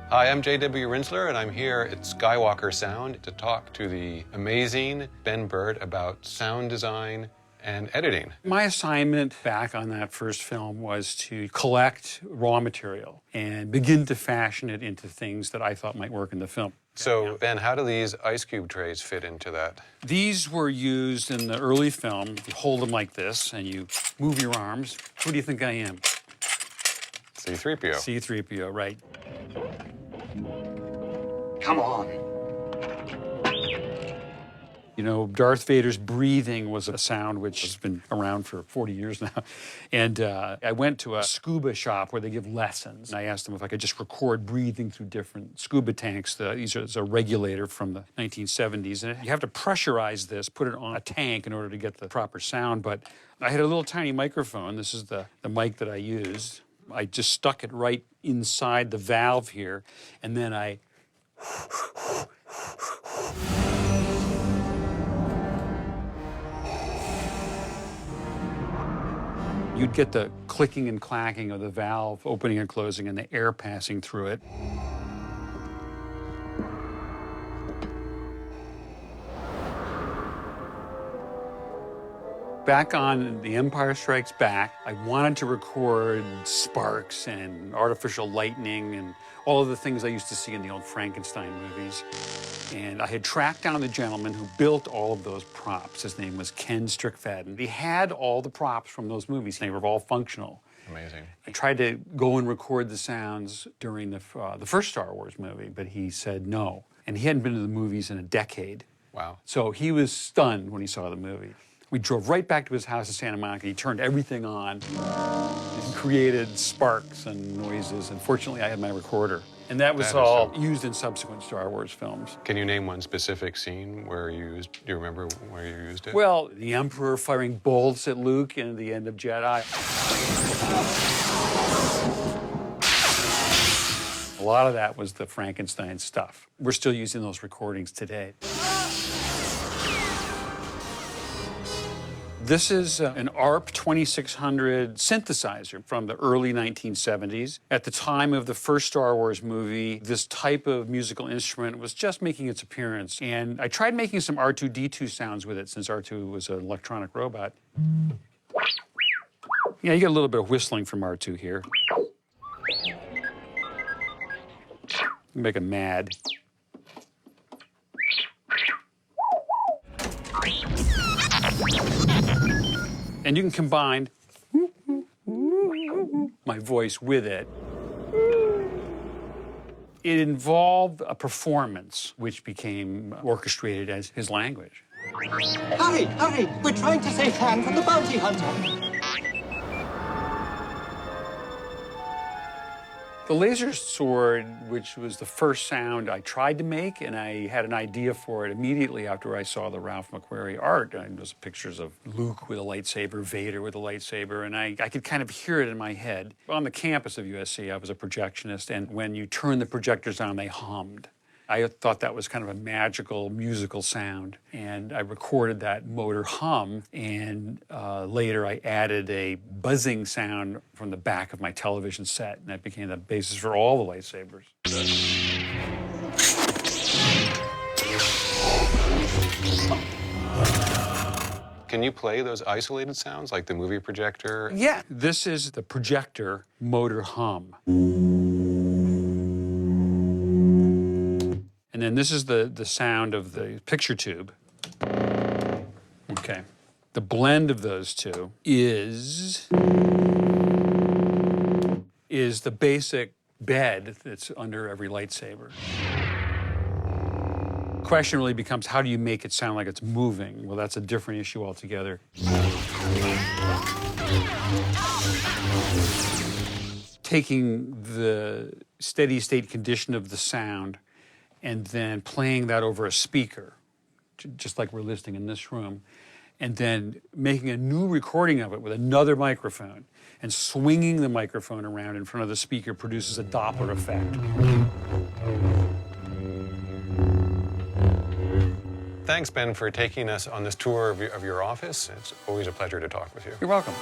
Hi, I'm J.W. Rinsler, and I'm here at Skywalker Sound to talk to the amazing Ben Burtt about sound design and editing. My assignment back on that first film was to collect raw material and begin to fashion it into things that I thought might work in the film. So, Ben, how do these ice cube trays fit into that? These were used in the early film. You hold them like this, and you move your arms. Who do you think I am? C-3PO. C-3PO, right. Come on. You know, Darth Vader's breathing was a sound which has been around for 40 years now. And I went to a scuba shop where they give lessons. And I asked them if I could just record breathing through different scuba tanks. These are a regulator from the 1970s. And you have to pressurize this, put it on a tank in order to get the proper sound. But I had a little tiny microphone. This is the mic that I used. I just stuck it right inside the valve here. And then I... You'd get the clicking and clacking of the valve opening and closing and the air passing through it. Back on The Empire Strikes Back, I wanted to record sparks and artificial lightning and all of the things I used to see in the old Frankenstein movies. And I had tracked down the gentleman who built all of those props. His name was Ken Strickfaden. He had all the props from those movies. They were all functional. Amazing. I tried to go and record the sounds during the first Star Wars movie, but he said no. And he hadn't been to the movies in a decade. Wow. So he was stunned when he saw the movie. We drove right back to his house in Santa Monica. He turned everything on and created sparks and noises. And fortunately, I had my recorder. And that was all used in subsequent Star Wars films. Can you name one specific scene where you used, do you remember where you used it? Well, the Emperor firing bolts at Luke in the end of Jedi. A lot of that was the Frankenstein stuff. We're still using those recordings today. This is an ARP 2600 synthesizer from the early 1970s. At the time of the first Star Wars movie, this type of musical instrument was just making its appearance. And I tried making some R2-D2 sounds with it, since R2 was an electronic robot. Yeah, you get a little bit of whistling from R2 here. Make him mad. And you can combine my voice with it. It involved a performance which became orchestrated as his language. Hurry, hurry! We're trying to save Han from the bounty hunter. The laser sword, which was the first sound I tried to make, and I had an idea for it immediately after I saw the Ralph McQuarrie art. And those pictures of Luke with a lightsaber, Vader with a lightsaber, and I could kind of hear it in my head. On the campus of USC, I was a projectionist, and when you turn the projectors on, they hummed. I thought that was kind of a magical musical sound, and I recorded that motor hum, and later I added a buzzing sound from the back of my television set, and that became the basis for all the lightsabers. Can you play those isolated sounds, like the movie projector? Yeah. This is the projector motor hum. And then this is the sound of the picture tube. Okay. The blend of those two is the basic bed that's under every lightsaber. The question really becomes, how do you make it sound like it's moving? Well, that's a different issue altogether. Taking the steady state condition of the sound and then playing that over a speaker, just like we're listening in this room, and then making a new recording of it with another microphone, and swinging the microphone around in front of the speaker produces a Doppler effect. Thanks, Ben, for taking us on this tour of your office. It's always a pleasure to talk with you. You're welcome.